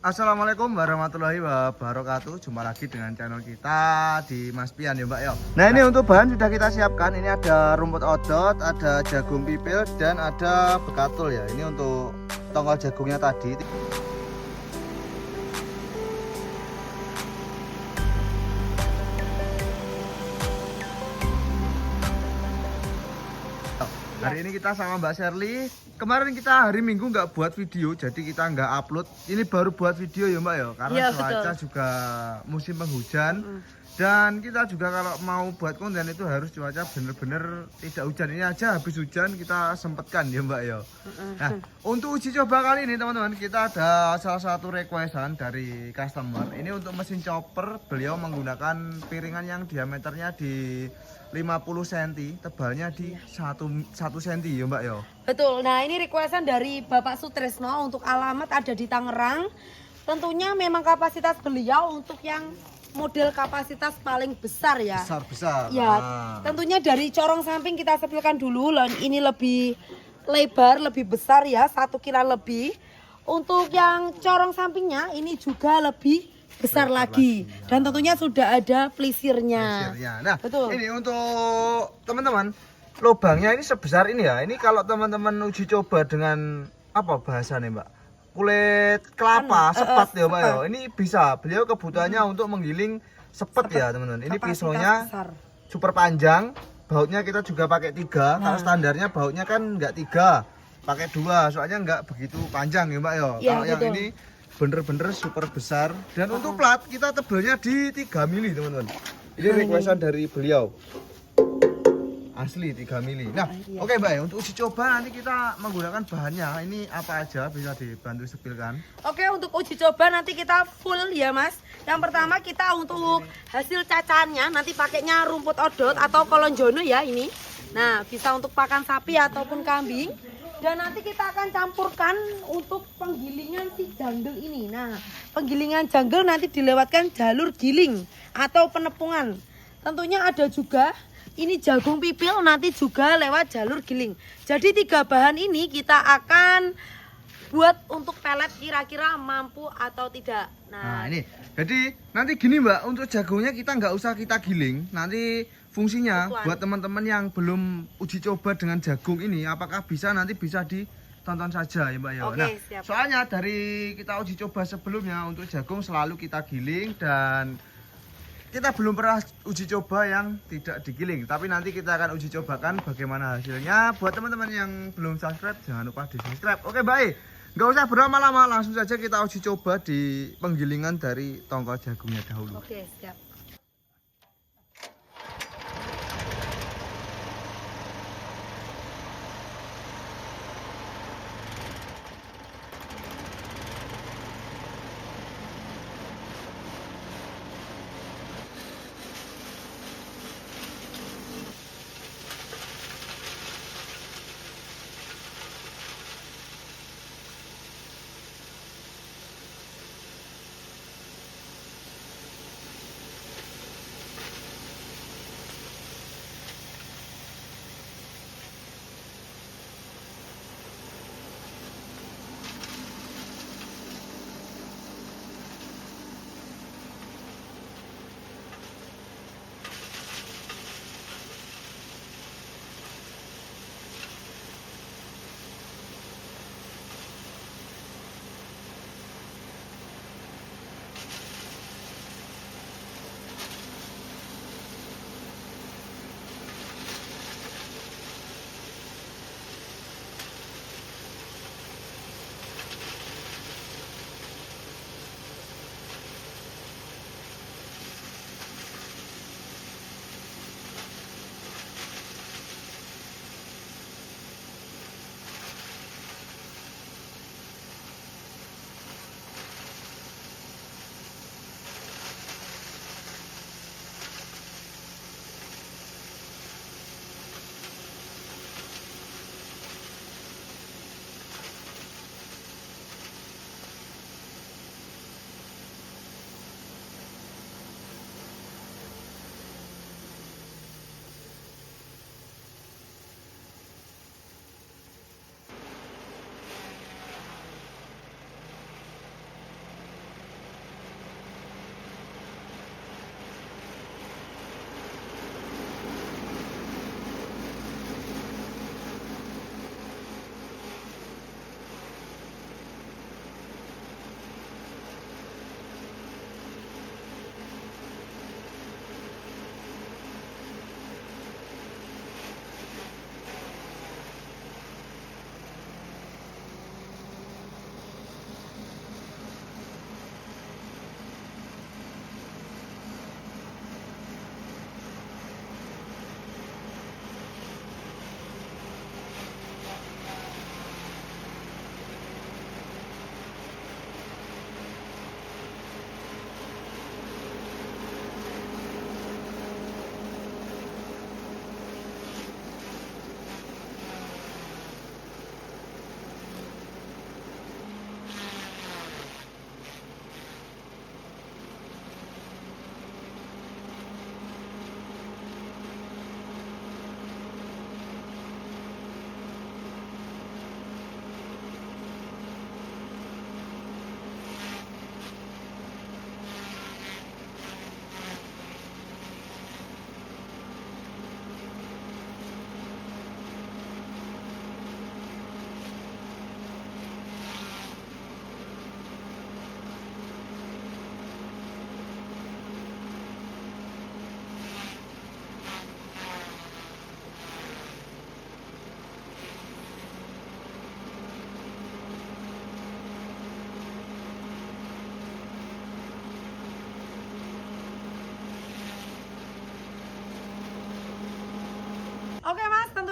Assalamualaikum warahmatullahi wabarakatuh. Jumpa lagi dengan channel kita di Mas Pian ya Mbak ya. Nah ini untuk bahan sudah kita siapkan. Ini ada rumput odot, ada jagung pipil, dan ada bekatul ya. Ini untuk tongkol jagungnya tadi. Hari ini kita sama Mbak Sherly. Kemarin kita hari Minggu nggak buat video, jadi kita nggak upload. Ini baru buat video ya Mbak ya, karena ya, cuaca betul. juga musim penghujan. Dan kita juga kalau mau buat konten itu harus cuaca bener-bener tidak hujan. Ini aja habis hujan kita sempatkan ya Mbak ya. Nah untuk uji coba kali ini teman-teman, kita ada salah satu requestan dari customer. Ini untuk mesin chopper, beliau menggunakan piringan yang diameternya di 50 cm, tebalnya di 1 cm ya Mbak ya. Betul. Nah, ini requestan dari Bapak Sutresno untuk alamat ada di Tangerang. Tentunya memang kapasitas beliau untuk yang model kapasitas paling besar ya. Besar-besar. Ya, tentunya dari corong samping kita sepilkan dulu. Ini lebih lebar, lebih besar ya, 1 kilo lebih. Untuk yang corong sampingnya ini juga lebih besar lagi. Dan tentunya sudah ada pelisirnya. Nah, betul. Ini untuk teman-teman, lubangnya ini sebesar ini ya. Ini kalau teman-teman uji coba dengan apa bahasanya Mbak? Kulit kelapa, sepat ya Mbak ya. Ini bisa. Beliau kebutuhannya untuk menggiling sepat ya teman-teman. Ini pisaunya super panjang. Bautnya kita juga pakai 3. Kalau standarnya bautnya kan nggak 3, pakai 2. Soalnya nggak begitu panjang ya Mbak ya. Kalau yang ini bener-bener super besar. Dan untuk plat kita tebalnya di 3 mili teman-teman. Ini requestan dari beliau, asli 3 mili. Nah oke Mbak ya, untuk uji coba nanti kita menggunakan bahannya ini apa aja, bisa dibantu sepilkan? Oke, untuk uji coba nanti kita full ya Mas. Yang pertama kita untuk hasil cacannya nanti pakainya rumput odot atau kolonjono ya ini. Nah bisa untuk pakan sapi ataupun kambing. Dan nanti kita akan campurkan untuk penggilingan si janggel ini. Nah, penggilingan janggel nanti dilewatkan jalur giling atau penepungan. Tentunya ada juga ini jagung pipil nanti juga lewat jalur giling. Jadi 3 bahan ini kita akan buat untuk pelet kira-kira mampu atau tidak. Nah ini, jadi nanti gini Mbak, untuk jagungnya kita nggak usah kita giling. Nanti fungsinya buat teman-teman yang belum uji coba dengan jagung ini, apakah bisa, nanti bisa ditonton saja ya Mbak ya. Oke, nah siap. Soalnya dari kita uji coba sebelumnya untuk jagung selalu kita giling, dan kita belum pernah uji coba yang tidak digiling. Tapi nanti kita akan uji cobakan bagaimana hasilnya. Buat teman-teman yang belum subscribe, jangan lupa di subscribe. Oke baik, nggak usah berlama-lama, langsung saja kita uji coba di penggilingan dari tongkol jagungnya dahulu. Oke, siap.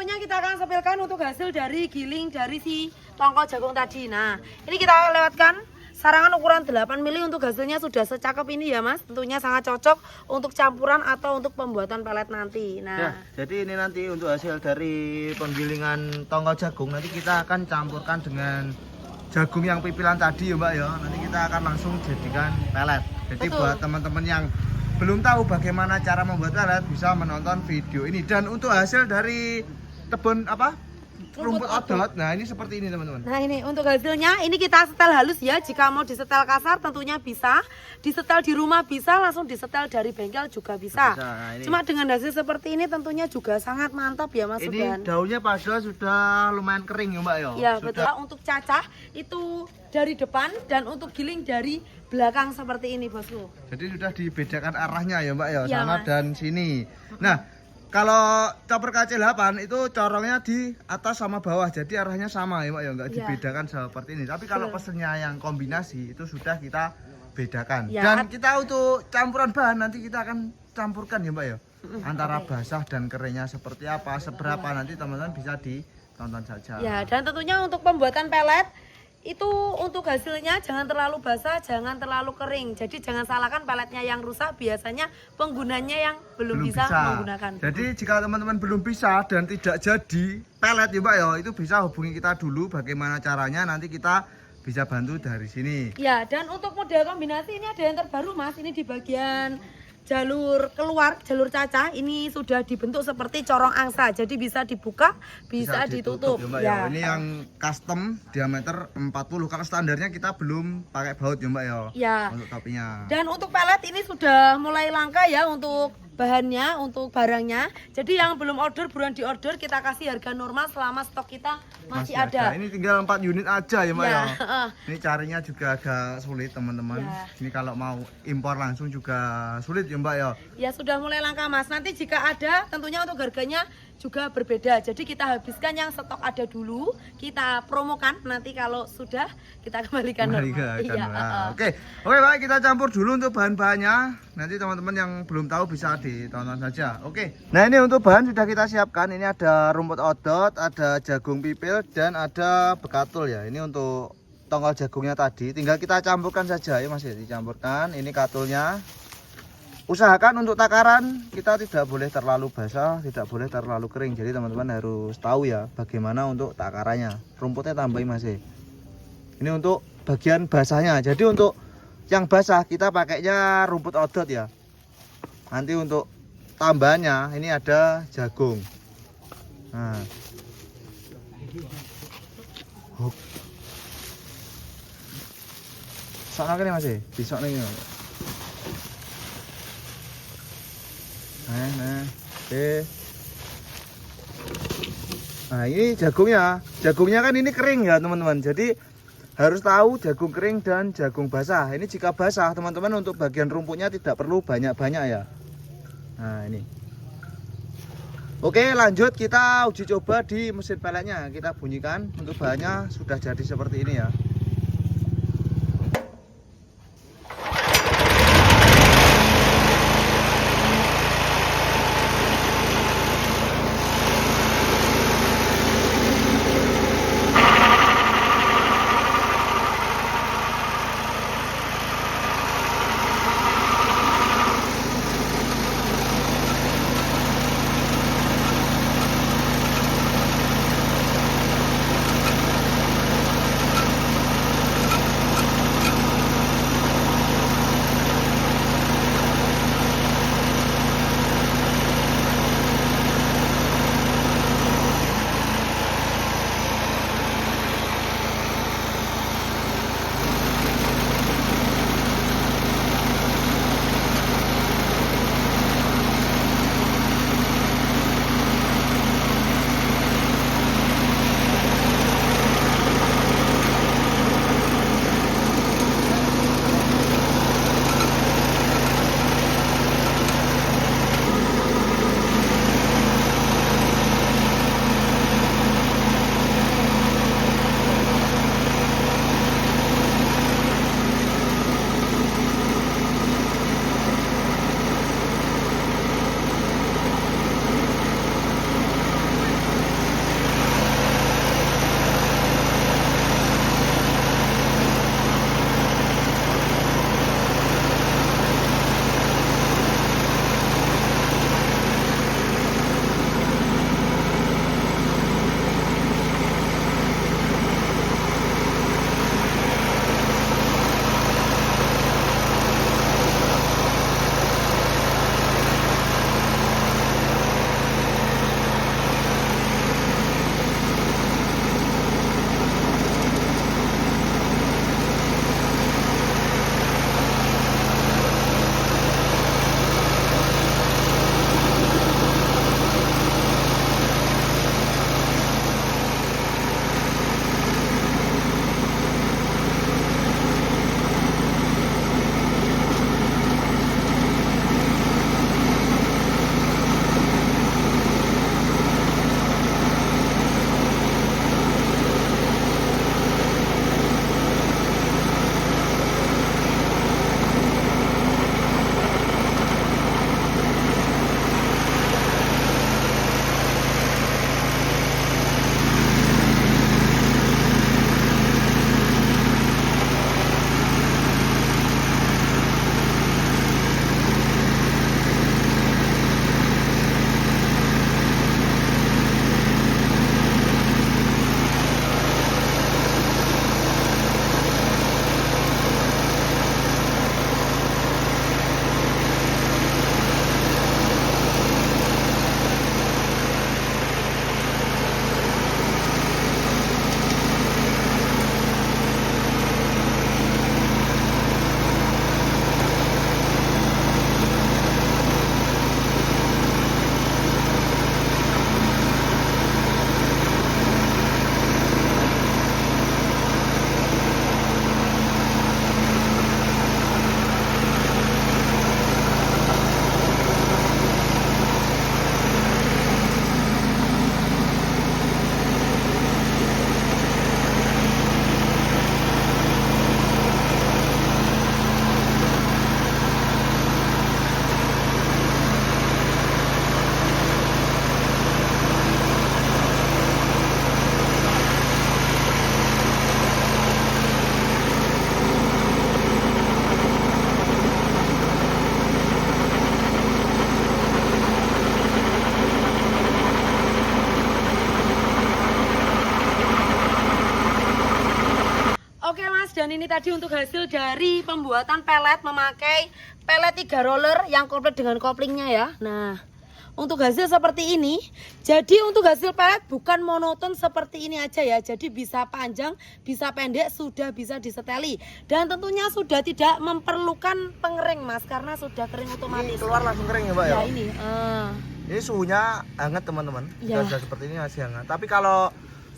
tentunya kita akan sepilkan untuk hasil dari giling dari si tongkol jagung tadi. Nah, ini kita lewatkan sarangan ukuran 8 mili untuk hasilnya sudah secakep ini ya Mas. Tentunya sangat cocok untuk campuran atau untuk pembuatan pelet nanti. Ya, Nah, jadi ini nanti untuk hasil dari penggilingan tongkol jagung nanti kita akan campurkan dengan jagung yang pipilan tadi ya Mbak ya. Nanti kita akan langsung jadikan pelet. Jadi Betul. buat teman-teman yang belum tahu bagaimana cara membuat pelet bisa menonton video ini. Dan untuk hasil dari tebon apa? Rumput odot. Nah, ini seperti ini teman-teman. Nah ini untuk hasilnya ini kita setel halus ya. Jika mau disetel kasar tentunya bisa, disetel di rumah bisa, langsung disetel dari bengkel juga bisa. Nah, ini. Cuma dengan hasil seperti ini tentunya juga sangat mantap ya Mas Ini Sudan. daunnya padahal sudah lumayan kering ya Mbak ya. Ya Sudah. betul. Untuk cacah itu dari depan dan untuk giling dari belakang seperti ini bosku. Jadi sudah dibedakan arahnya ya Mbak ya, Iya, sana Mas. dan sini. Nah, kalau chopper KC8 itu corongnya di atas sama bawah, jadi arahnya sama ya Mbak ya, nggak Iya. dibedakan seperti ini. Tapi kalau Betul. pesennya yang kombinasi itu sudah kita bedakan. Ya. Dan kita untuk campuran bahan nanti kita akan campurkan ya Mbak ya, antara basah dan keringnya seperti apa, seberapa nanti teman-teman bisa ditonton saja. Ya dan tentunya untuk pembuatan pelet itu untuk hasilnya jangan terlalu basah, jangan terlalu kering. Jadi jangan salahkan peletnya yang rusak, biasanya penggunanya yang belum bisa menggunakan. Jadi jika teman-teman belum bisa dan tidak jadi pelet ya Mbak ya, itu bisa hubungi kita dulu bagaimana caranya, nanti kita bisa bantu dari sini. Ya dan untuk model kombinasi ini ada yang terbaru Mas, ini di bagian jalur keluar, jalur cacah ini sudah dibentuk seperti corong angsa. Jadi bisa dibuka, bisa ditutup. ya Mbak ya. Ini yang custom diameter 40. Kalau standarnya kita belum pakai baut ya Mbak ya. Ya. Untuk topinya. Dan untuk pelet ini sudah mulai langka ya untuk bahannya, untuk barangnya. Jadi yang belum order buruan di order, kita kasih harga normal selama stok kita masih ada. Ini tinggal 4 unit aja ya Mbak Ya, ya. Ini carinya juga agak sulit teman-teman. Ya. Ini kalau mau impor langsung juga sulit ya Mbak ya. Ya sudah mulai langka Mas. Nanti jika ada tentunya untuk harganya juga berbeda. Jadi kita habiskan yang stok ada dulu, kita promokan. Nanti kalau sudah kita kembalikan normal. Iya, Oke, baik, kita campur dulu untuk bahan-bahannya. Nanti teman-teman yang belum tahu bisa ditonton saja. Oke. Nah, ini untuk bahan sudah kita siapkan. Ini ada rumput odot, ada jagung pipil, dan ada bekatul ya. Ini untuk tongkol jagungnya tadi. Tinggal kita campurkan saja ya Mas ya. Dicampurkan. Ini katulnya. Usahakan untuk takaran kita tidak boleh terlalu basah, tidak boleh terlalu kering. Jadi teman-teman harus tahu ya bagaimana untuk takarannya. Rumputnya tambahin Mas ya. Ini untuk bagian basahnya. Jadi untuk yang basah kita pakainya rumput odot ya. Nanti untuk tambahannya ini ada jagung. Nah. Hop. Soalnya kan Mas ya, besok nih. Nah, oke. Nah, ini jagungnya. Jagungnya kan ini kering ya, teman-teman. Jadi harus tahu jagung kering dan jagung basah. Ini jika basah, teman-teman untuk bagian rumputnya tidak perlu banyak-banyak ya. Nah, ini. Oke, lanjut kita uji coba di mesin peletnya. Kita bunyikan. Untuk bahannya sudah jadi seperti ini ya. tadi untuk hasil dari pembuatan pelet memakai pelet 3 roller yang komplit dengan koplingnya ya. Nah, untuk hasil seperti ini, jadi untuk hasil pelet bukan monoton seperti ini aja ya. Jadi bisa panjang, bisa pendek, sudah bisa diseteli. Dan tentunya sudah tidak memerlukan pengering Mas, karena sudah kering Ini otomatis. keluar langsung kering ya Mbak ya? Ya ini. Ini suhunya hangat teman-teman. Ya. Sudah seperti ini masih hangat. Tapi kalau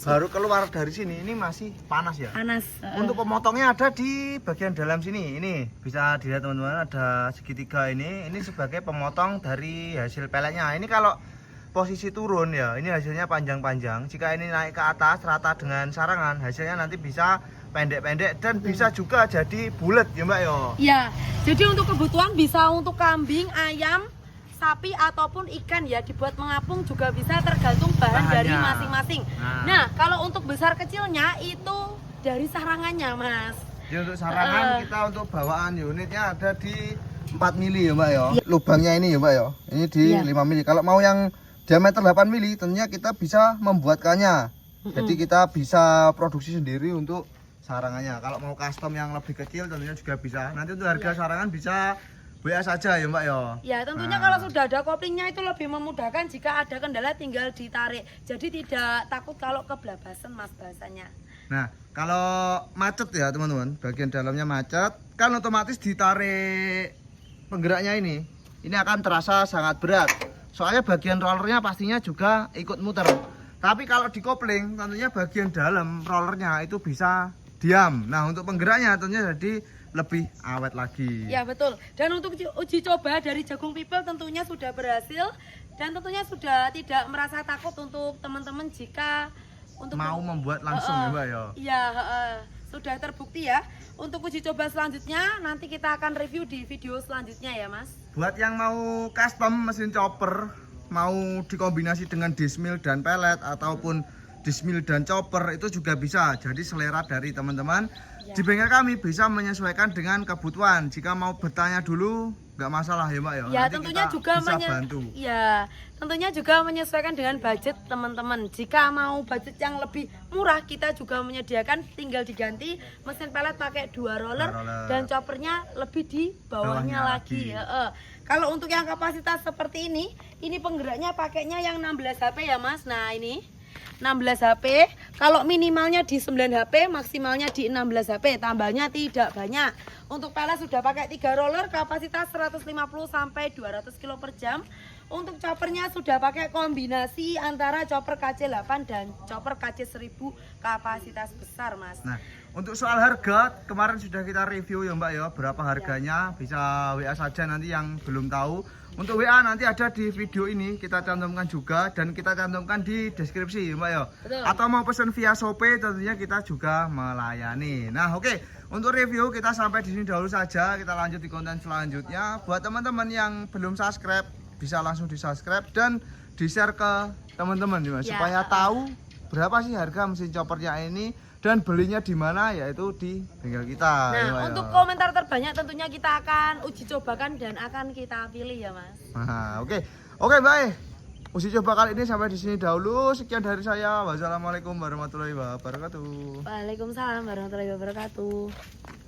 baru keluar dari sini ini masih panas ya. Panas. Untuk pemotongnya ada di bagian dalam sini. Ini bisa dilihat teman-teman, ada segitiga ini. Ini sebagai pemotong dari hasil peletnya. Ini kalau posisi turun ya, ini hasilnya panjang-panjang. Jika ini naik ke atas rata dengan sarangan, hasilnya nanti bisa pendek-pendek dan bisa juga jadi bulat ya Mbak yo. Ya, jadi untuk kebutuhan bisa untuk kambing, ayam, sapi ataupun ikan ya, dibuat mengapung juga bisa, tergantung bahan Bahannya. dari masing-masing. Nah. Kalau untuk besar kecilnya itu dari sarangannya Mas. Jadi untuk sarangan kita untuk bawaan unitnya ada di 4 mili ya Mbak ya. Lubangnya ini ya Mbak ya. Ini di Iya. 5 mili. Kalau mau yang diameter 8 mili tentunya kita bisa membuatkannya. Jadi kita bisa produksi sendiri untuk sarangannya. Kalau mau custom yang lebih kecil tentunya juga bisa. Nanti untuk harga sarangan bisa WA saja ya Mbak ya. Ya tentunya Nah. kalau sudah ada koplingnya itu lebih memudahkan, jika ada kendala tinggal ditarik. Jadi tidak takut kalau keblabasan Mas bahasanya. Nah, kalau macet ya teman-teman, bagian dalamnya macet, kan otomatis ditarik penggeraknya ini akan terasa sangat berat. Soalnya bagian rollernya pastinya juga ikut muter. Tapi kalau di kopling, tentunya bagian dalam rollernya itu bisa diam. Nah, untuk penggeraknya tentunya jadi lebih awet lagi. Ya betul. Dan untuk uji coba dari Jagung People tentunya sudah berhasil, dan tentunya sudah tidak merasa takut untuk teman-teman jika untuk Mau membuat langsung ya Mbak ya. Iya, sudah terbukti ya. Untuk uji coba selanjutnya nanti kita akan review di video selanjutnya ya Mas. Buat yang mau custom mesin chopper, mau dikombinasi dengan dismill dan pelet ataupun dismill dan chopper, itu juga bisa. Jadi selera dari teman-teman. Ya. Di bengkel kami bisa menyesuaikan dengan kebutuhan. Jika mau bertanya dulu nggak masalah ya Mbak ya. Ya Nanti tentunya kita juga bisa bantu. Ya, tentunya juga menyesuaikan dengan budget teman-teman. Jika mau budget yang lebih murah, kita juga menyediakan, tinggal diganti mesin pelet pakai 2 roller, roller. dan choppernya lebih di bawahnya Bawahnya lagi. lagi. Kalau untuk yang kapasitas seperti ini penggeraknya pakainya yang 16 HP ya Mas. Nah ini 16 HP, kalau minimalnya di 9 HP, maksimalnya di 16 HP, tambahnya tidak banyak. Untuk pelet sudah pakai 3 roller, kapasitas 150 sampai 200 kg per jam. Untuk choppernya sudah pakai kombinasi antara chopper KC8 dan chopper KC1000 kapasitas besar Mas. Nah, untuk soal harga kemarin sudah kita review ya Mbak ya, berapa harganya, bisa WA saja nanti yang belum tahu. Untuk WA nanti ada di video ini, kita cantumkan juga dan kita cantumkan di deskripsi ya Mbak ya. Betul. Atau mau pesan via Shopee tentunya kita juga melayani. Nah, oke. Untuk review kita sampai di sini dahulu saja, kita lanjut di konten selanjutnya. Buat teman-teman yang belum subscribe, bisa langsung di-subscribe dan di-share ke teman-teman ya Mas, Ya. supaya tahu berapa sih harga mesin choppernya ini dan belinya di mana, yaitu di bengkel kita. Nah, ya, Mbak, untuk ya. komentar terbanyak tentunya kita akan uji cobakan dan akan kita pilih ya Mas. Nah, oke. Oke, baik. Uji coba kali ini sampai di sini dahulu. Sekian dari saya. Wassalamualaikum warahmatullahi wabarakatuh. Waalaikumsalam warahmatullahi wabarakatuh.